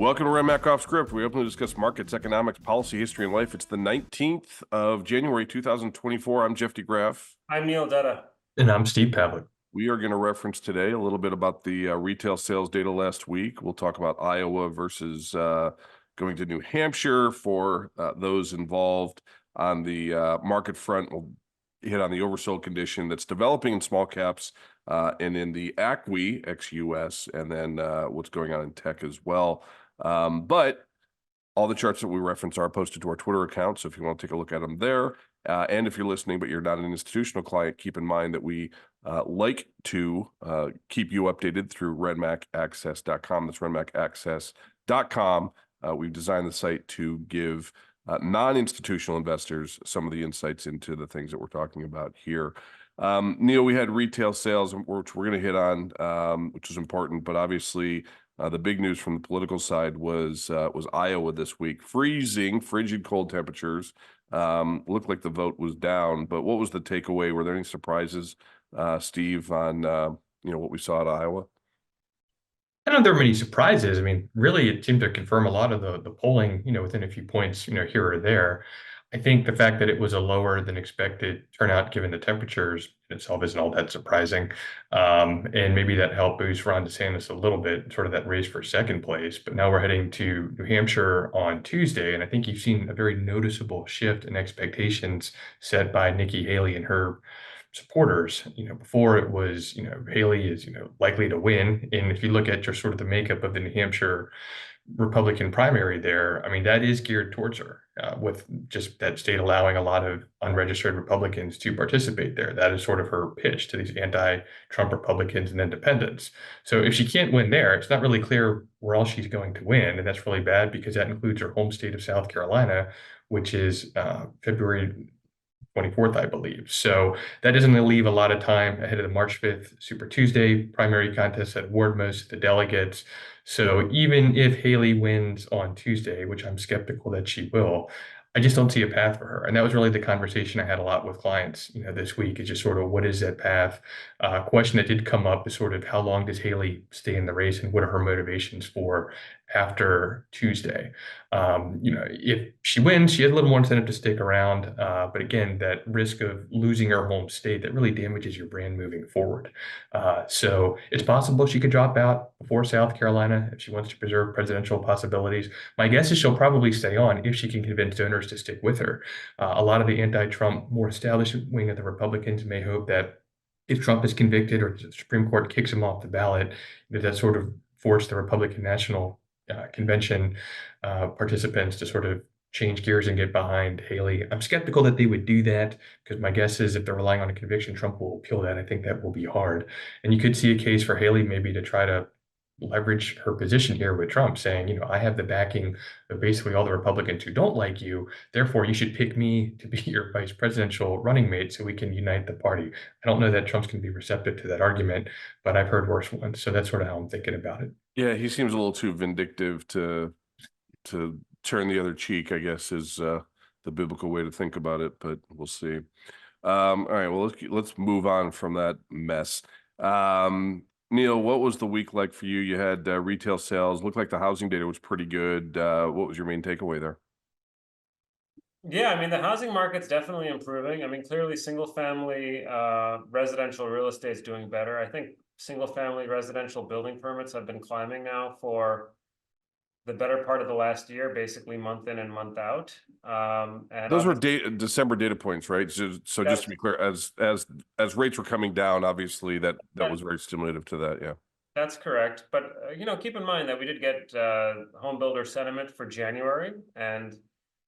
Welcome to RenMac Off Script. We openly discuss markets, economics, policy, history, and life. It's the 19th of January, 2024. I'm Jeff DeGraff. I'm Neil Dutta. And I'm Steve Pavlik. We are going to reference today a little bit about the retail sales data last week. We'll talk about Iowa versus going to New Hampshire for those involved on the market front. We'll hit on the oversold condition that's developing in small caps and in the ACWI, ex-US, and then what's going on in tech as well. But all the charts that we reference are posted to our Twitter account, so if you want to take a look at them there. And if you're listening, but you're not an institutional client, keep in mind that we like to keep you updated through RenMacAccess.com. That's RenMacAccess.com. We've designed the site to give non-institutional investors some of the insights into the things that we're talking about here. Neil, we had retail sales, which we're going to hit on, which is important, but obviously the big news from the political side was Iowa this week. Frigid cold temperatures. Looked like the vote was down, but what was the takeaway? Were there any surprises, Steve, on what we saw at Iowa? I don't know if there were many surprises. I mean, really, it seemed to confirm a lot of the polling, within a few points, here or there. I think the fact that it was a lower than expected turnout, given the temperatures in itself, isn't all that surprising. And maybe that helped boost Ron DeSantis a little bit, sort of that race for second place. But now we're heading to New Hampshire on Tuesday, and I think you've seen a very noticeable shift in expectations set by Nikki Haley and her supporters. Before it was, Haley is, likely to win. And if you look at just sort of the makeup of the New Hampshire Republican primary there, I mean, that is geared towards her, with just that state allowing a lot of unregistered Republicans to participate there. That is sort of her pitch to these anti-Trump Republicans and independents. So if she can't win there, it's not really clear where else she's going to win. And that's really bad because that includes her home state of South Carolina, which is February 24th, I believe. So that doesn't leave a lot of time ahead of the March 5th Super Tuesday primary contest that award most of the delegates. So even if Haley wins on Tuesday, which I'm skeptical that she will, I just don't see a path for her. And that was really the conversation I had a lot with clients, this week, is just sort of what is that path? Question that did come up is sort of how long does Haley stay in the race and what are her motivations for after Tuesday? If she wins, she has a little more incentive to stick around. But again, that risk of losing her home state, that really damages your brand moving forward. So it's possible she could drop out before South Carolina if she wants to preserve presidential possibilities. My guess is she'll probably stay on if she can convince donors to stick with her. A lot of the anti-Trump, more established wing of the Republicans may hope that if Trump is convicted or the Supreme Court kicks him off the ballot, that sort of force the Republican National Convention participants to sort of change gears and get behind Haley. I'm skeptical that they would do that because my guess is if they're relying on a conviction, Trump will appeal that. I think that will be hard. And you could see a case for Haley maybe to try to leverage her position here with Trump, saying, I have the backing of basically all the Republicans who don't like you. Therefore, you should pick me to be your vice presidential running mate so we can unite the party. I don't know that Trump's going to be receptive to that argument, but I've heard worse ones. So that's sort of how I'm thinking about it. Yeah, he seems a little too vindictive to turn the other cheek, I guess, is the biblical way to think about it, but we'll see. All right, well, let's move on from that mess. Neil, what was the week like for you? You had retail sales. Looked like the housing data was pretty good. What was your main takeaway there? Yeah, I mean, the housing market's definitely improving. I mean, clearly single-family residential real estate's doing better. I think single-family residential building permits have been climbing now for the better part of the last year, basically month in and month out. And those were December data points, right? So just to be clear, as rates were coming down, obviously that was very stimulative to that. Yeah, that's correct. But keep in mind that we did get home builder sentiment for January, and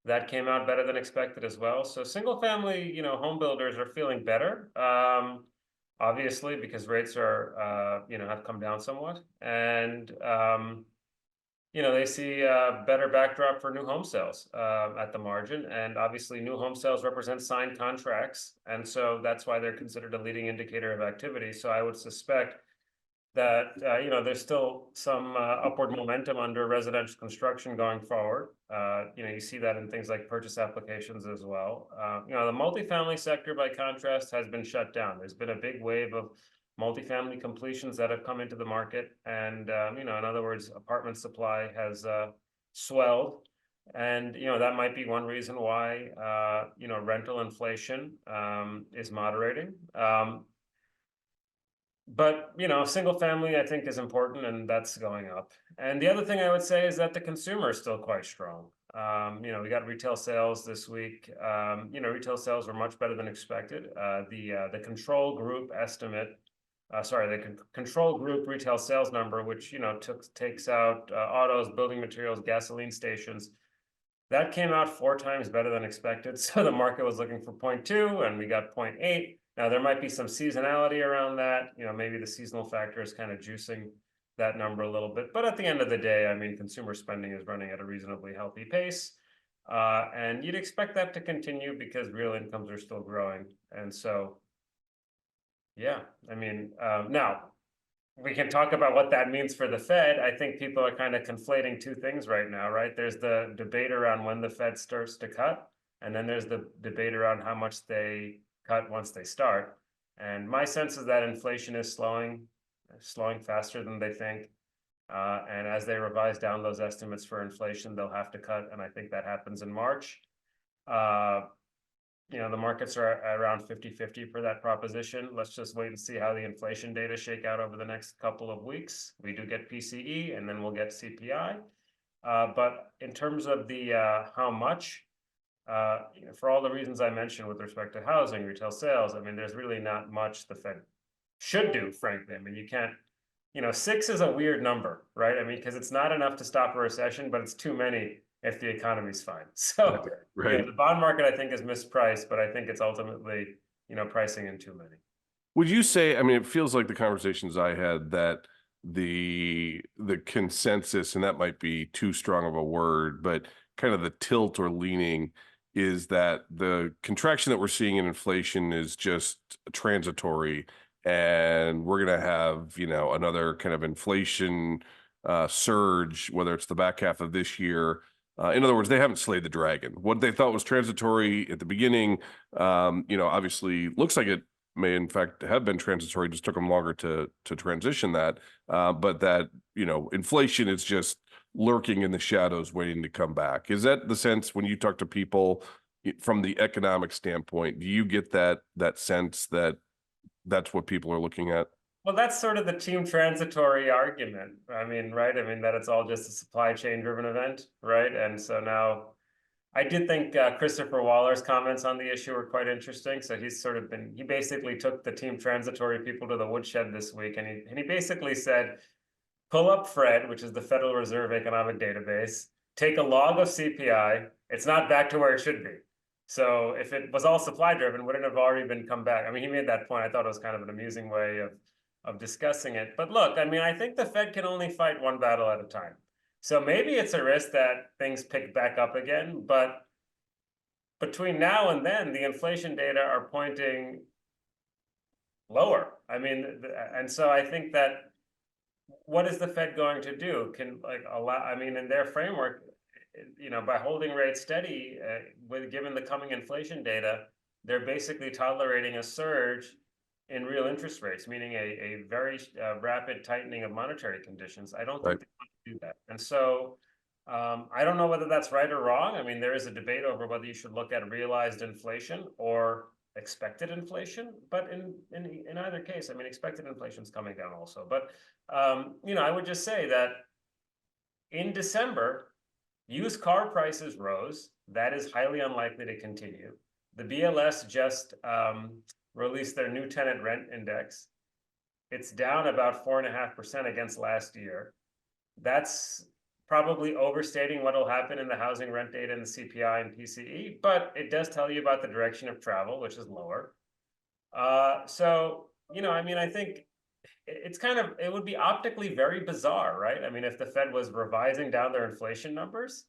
that came out better than expected as well. So single family, home builders are feeling better, obviously, because rates are have come down somewhat, and they see a better backdrop for new home sales at the margin. And obviously new home sales represent signed contracts. And so that's why they're considered a leading indicator of activity. So I would suspect that, there's still some upward momentum under residential construction going forward. You see that in things like purchase applications as well. The multifamily sector, by contrast, has been shut down. There's been a big wave of multifamily completions that have come into the market. And, in other words, apartment supply has swelled. And, that might be one reason why, rental inflation is moderating. But, single family, I think, is important, and that's going up. And the other thing I would say is that the consumer is still quite strong. We got retail sales this week. Retail sales were much better than expected. The control group estimate, the control group retail sales number, which, takes out autos, building materials, gasoline stations, that came out 4 times better than expected. So the market was looking for 0.2 and we got 0.8. Now there might be some seasonality around that. Maybe the seasonal factor is kind of juicing that number a little bit. But at the end of the day, I mean, consumer spending is running at a reasonably healthy pace. And you'd expect that to continue because real incomes are still growing. And so, yeah, I mean, now we can talk about what that means for the Fed. I think people are kind of conflating two things right now, right? There's the debate around when the Fed starts to cut, and then there's the debate around how much they cut once they start. And my sense is that inflation is slowing faster than they think. And as they revise down those estimates for inflation, they'll have to cut, and I think that happens in March. The markets are around 50-50 for that proposition. Let's just wait and see how the inflation data shake out over the next couple of weeks. We do get PCE, and then we'll get CPI. But in terms of the how much, for all the reasons I mentioned with respect to housing, retail sales, I mean, there's really not much the Fed should do, frankly. I mean, you can't, 6 is a weird number, right? I mean, because it's not enough to stop a recession, but it's too many if the economy's fine. So Right. the bond market, I think, is mispriced, but I think it's ultimately, pricing in too many. Would you say, I mean, it feels like the conversations I had that the consensus, and that might be too strong of a word, but kind of the tilt or leaning is that the contraction that we're seeing in inflation is just transitory, and we're going to have, another kind of inflation surge, whether it's the back half of this year. In other words, they haven't slayed the dragon. What they thought was transitory at the beginning, obviously looks like it may in fact have been transitory, just took them longer to transition that. But that, inflation is just lurking in the shadows waiting to come back. Is that the sense when you talk to people from the economic standpoint? Do you get that sense that that's what people are looking at? Well, that's sort of the team transitory argument. I mean, right? I mean, that it's all just a supply chain driven event, right? And so now I did think Christopher Waller's comments on the issue were quite interesting. So he basically took the team transitory people to the woodshed this week. And he basically said, pull up Fred, which is the Federal Reserve Economic Database, take a log of CPI. It's not back to where it should be. So if it was all supply driven, wouldn't have already been come back. I mean, he made that point. I thought it was kind of an amusing way of discussing it. But look, I mean, I think the Fed can only fight one battle at a time. So maybe it's a risk that things pick back up again, but between now and then, the inflation data are pointing lower. I mean, and so I think that what is the Fed going to do? Can in their framework, by holding rates steady, given the coming inflation data, they're basically tolerating a surge in real interest rates, meaning a very rapid tightening of monetary conditions. I don't think they want to do that. And so I don't know whether that's right or wrong. I mean, there is a debate over whether you should look at realized inflation or expected inflation. But in either case, I mean, expected inflation is coming down also. But, I would just say that in December, used car prices rose. That is highly unlikely to continue. The BLS just released their new tenant rent index. It's down about 4.5% against last year. That's probably overstating what will happen in the housing rent data and the CPI and PCE, but it does tell you about the direction of travel, which is lower. So, I mean, I think it would be optically very bizarre, right? I mean, if the Fed was revising down their inflation numbers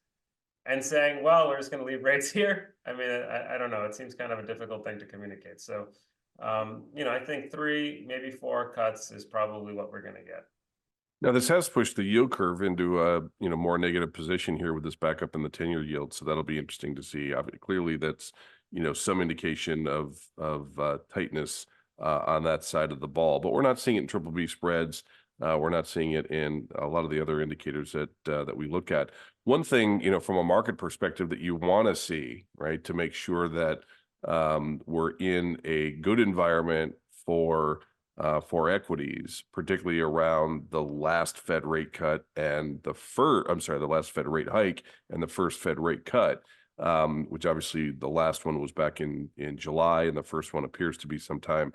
and saying, well, we're just going to leave rates here. I mean, I don't know. It seems kind of a difficult thing to communicate. So, I think 3, maybe 4 cuts is probably what we're going to get. Now, this has pushed the yield curve into a more negative position here with this backup in the 10-year yield. So that'll be interesting to see. Clearly, that's some indication of tightness on that side of the ball. But we're not seeing it in triple B spreads. We're not seeing it in a lot of the other indicators that we look at. One thing, from a market perspective that you want to see, right, to make sure that we're in a good environment for equities, particularly around the last Fed rate cut and the last Fed rate hike and the first Fed rate cut, which obviously the last one was back in July, and the first one appears to be sometime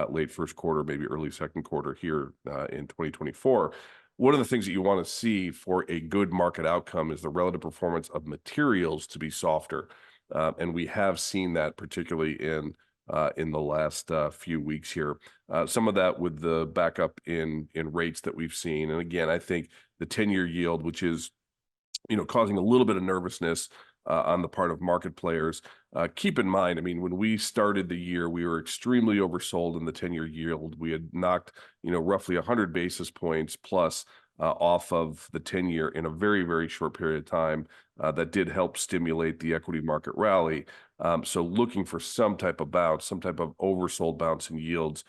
late first quarter, maybe early second quarter here in 2024. One of the things that you want to see for a good market outcome is the relative performance of materials to be softer. And we have seen that particularly in the last few weeks here. Some of that with the backup in rates that we've seen. And again, I think the 10-year yield, which is causing a little bit of nervousness on the part of market players. Keep in mind, I mean, when we started the year, we were extremely oversold in the 10-year yield. We had knocked, roughly 100 basis points plus off of the 10-year in a very, very short period of time. That did help stimulate the equity market rally. So looking for some type of bounce, some type of oversold bounce in yields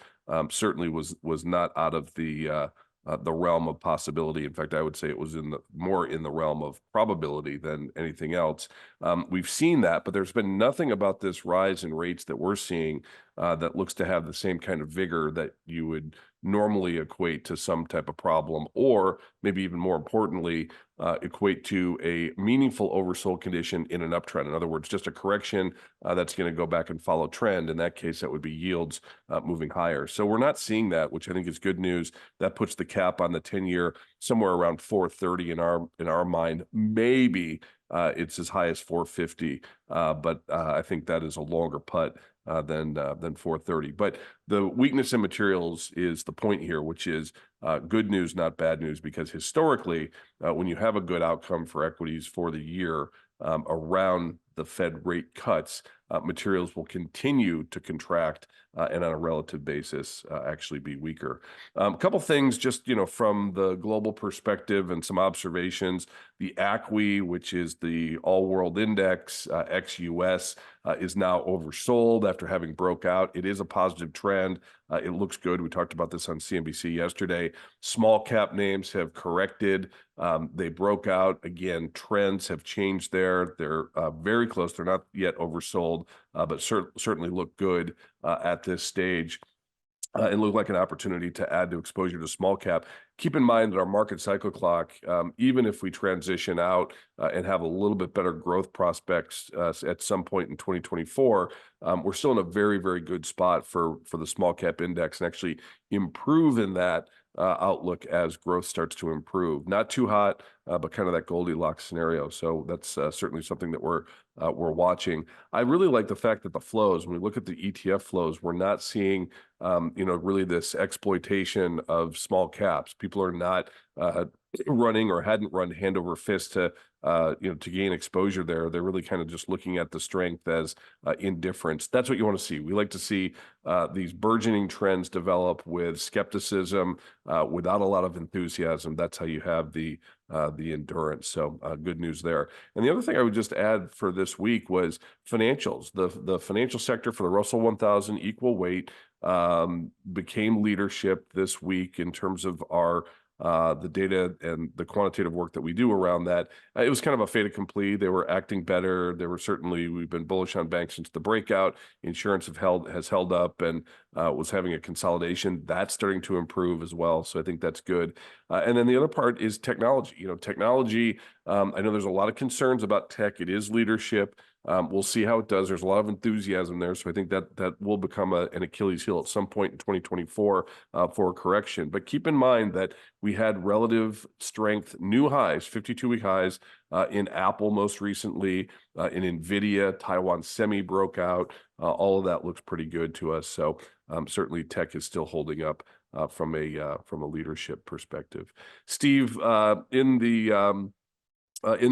certainly was not out of the realm of possibility. In fact, I would say it was more in the realm of probability than anything else. We've seen that, but there's been nothing about this rise in rates that we're seeing that looks to have the same kind of vigor that you would normally equate to some type of problem, or maybe even more importantly, equate to a meaningful oversold condition in an uptrend. In other words, just a correction that's going to go back and follow trend. In that case, that would be yields moving higher. So we're not seeing that, which I think is good news. That puts the cap on the 10-year somewhere around 430 in our mind. Maybe it's as high as 450, but I think that is a longer putt than 430. But the weakness in materials is the point here, which is good news, not bad news, because historically, when you have a good outcome for equities for the year around the Fed rate cuts, materials will continue to contract and on a relative basis actually be weaker. A couple things just, from the global perspective and some observations. The ACWI, which is the all-world index, ex-US, is now oversold after having broke out. It is a positive trend. It looks good. We talked about this on CNBC yesterday. Small cap names have corrected. They broke out. Again, trends have changed there. They're very close. They're not yet oversold, but certainly look good at this stage. And look like an opportunity to add to exposure to small cap. Keep in mind that our market cycle clock, even if we transition out and have a little bit better growth prospects at some point in 2024, we're still in a very, very good spot for the small cap index and actually improve in that outlook as growth starts to improve. Not too hot, but kind of that Goldilocks scenario. So that's certainly something that we're watching. I really like the fact that the flows, when we look at the ETF flows, we're not seeing really this exploitation of small caps. People are not running or hadn't run hand over fist to gain exposure there. They're really kind of just looking at the strength as indifference. That's what you want to see. We like to see these burgeoning trends develop with skepticism, without a lot of enthusiasm. That's how you have the endurance. So good news there. And the other thing I would just add for this week was financials. The financial sector for the Russell 1000 equal weight became leadership this week in terms of our the data and the quantitative work that we do around that. It was kind of a fait accompli. They were acting better. We've been bullish on banks since the breakout. Insurance has held up and was having a consolidation. That's starting to improve as well. So I think that's good. And then the other part is technology. Technology, I know there's a lot of concerns about tech. It is leadership. We'll see how it does. There's a lot of enthusiasm there. So I think that will become an Achilles heel at some point in 2024 for a correction. But keep in mind that we had relative strength, new highs, 52-week highs in Apple most recently, in NVIDIA, Taiwan Semi broke out. All of that looks pretty good to us. So certainly tech is still holding up from a leadership perspective. Steve, in the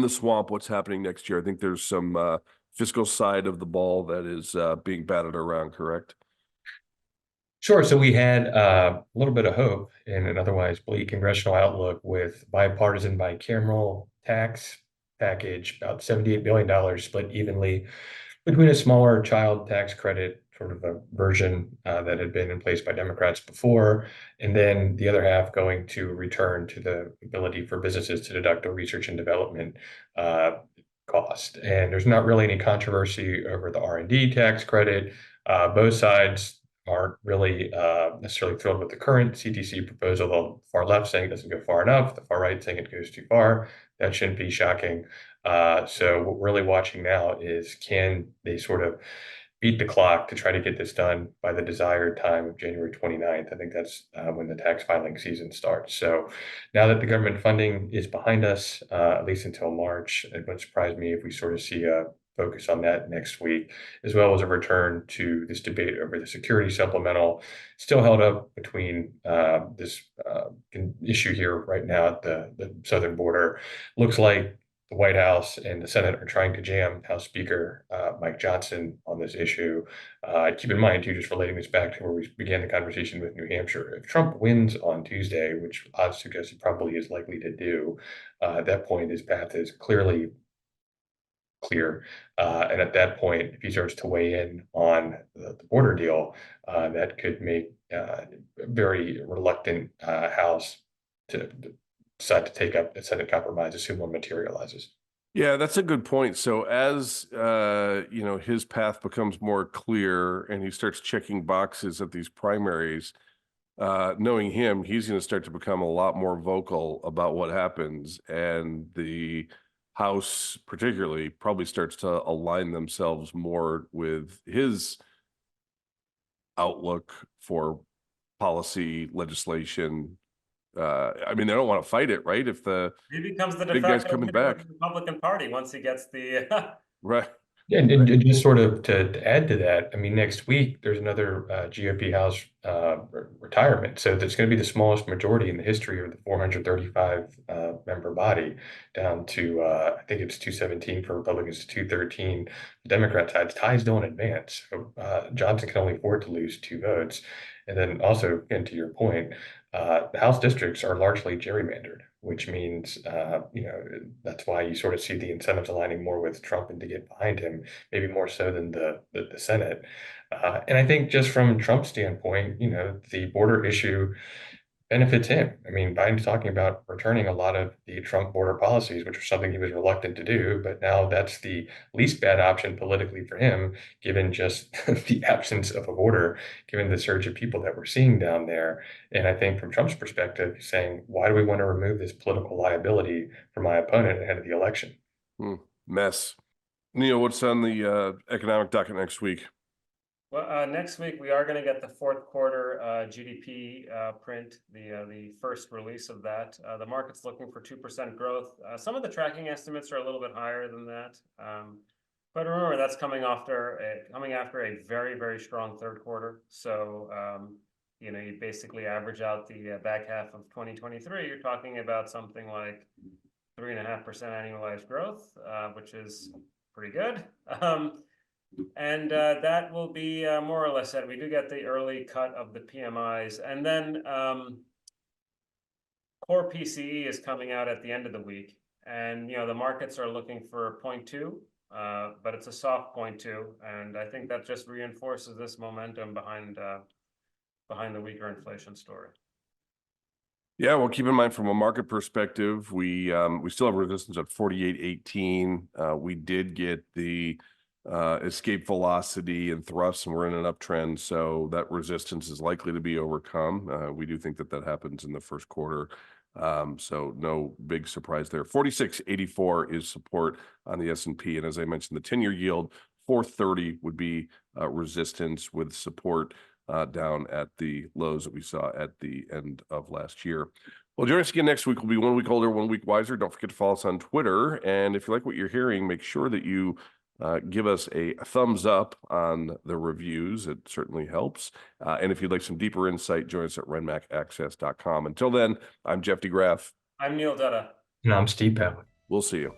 swamp, what's happening next year? I think there's some fiscal side of the ball that is being batted around, correct? Sure. So we had a little bit of hope in an otherwise bleak congressional outlook with bipartisan bicameral tax package, about $78 billion split evenly between a smaller child tax credit sort of a version that had been in place by Democrats before, and then the other half going to return to the ability for businesses to deduct a research and development cost. And there's not really any controversy over the R&D tax credit. Both sides aren't really necessarily thrilled with the current CTC proposal. The far left saying it doesn't go far enough, the far right saying it goes too far. That shouldn't be shocking. So what we're really watching now is, can they sort of beat the clock to try to get this done by the desired time of January 29th. I think that's when the tax filing season starts. So now that the government funding is behind us, at least until March, it wouldn't surprise me if we sort of see a focus on that next week, as well as a return to this debate over the security supplemental, still held up between this issue here right now at the southern border. Looks like the White House and the Senate are trying to jam House Speaker Mike Johnson on this issue. Keep in mind, too, just relating this back to where we began the conversation with New Hampshire, if Trump wins on Tuesday, which odds suggest he probably is likely to do, at that point, his path is clearly clear. And at that point, if he starts to weigh in on the border deal, that could make a very reluctant House to decide to take up the Senate compromise, assume one materializes. Yeah, that's a good point. So as his path becomes more clear and he starts checking boxes at these primaries, knowing him, he's going to start to become a lot more vocal about what happens, and the House particularly probably starts to align themselves more with his outlook for policy legislation. I mean, they don't want to fight it, right? If the He becomes the de big guy's facto coming leader of back, the Republican Party once he gets the right? And just sort of to add to that, I mean, next week there's another GOP House retirement. So there's going to be the smallest majority in the history of the 435 member body, down to I think it's 217 for Republicans to 213 for Democrat sides. Ties don't advance. So Johnson can only afford to lose 2 votes. And then also, again, to your point, the House districts are largely gerrymandered, which means, that's why you sort of see the incentives aligning more with Trump and to get behind him, maybe more so than the Senate. And I think just from Trump's standpoint, the border issue benefits him. I mean, Biden's talking about returning a lot of the Trump border policies, which was something he was reluctant to do, but now that's the least bad option politically for him, given just the absence of a border, given the surge of people that we're seeing down there. And I think from Trump's perspective, he's saying, why do we want to remove this political liability from my opponent ahead of the election? Mess. Neil, what's on the economic docket next week? Well, next week we are going to get the fourth quarter GDP print, the first release of that. The market's looking for 2% growth. Some of the tracking estimates are a little bit higher than that, but remember that's coming after a very, very strong third quarter. So you basically average out the back half of 2023. You're talking about something like 3.5% annualized growth, which is pretty good. And that will be more or less it. We do get the early cut of the PMIs, and then core PCE is coming out at the end of the week, and the markets are looking for 0.2, but it's a soft 0.2, and I think that just reinforces this momentum behind the weaker inflation story. Yeah, well, keep in mind from a market perspective, we still have resistance at 48.18. We did get the escape velocity and thrust, and we're in an uptrend, so that resistance is likely to be overcome. We do think that happens in the first quarter, so no big surprise there. 46.84 is support on the S&P, and as I mentioned, the 10-year yield 430 would be resistance, with support down at the lows that we saw at the end of last year. Well, join us again next week. We'll be 1 week older, 1 week wiser. Don't forget to follow us on Twitter, and if you like what you're hearing, make sure that you give us a thumbs up on the reviews. It certainly helps. And if you'd like some deeper insight, join us at RenMacAccess.com. Until then, I'm Jeff DeGraff. I'm Neil Dutta. And I'm Steve Pavlik. We'll see you.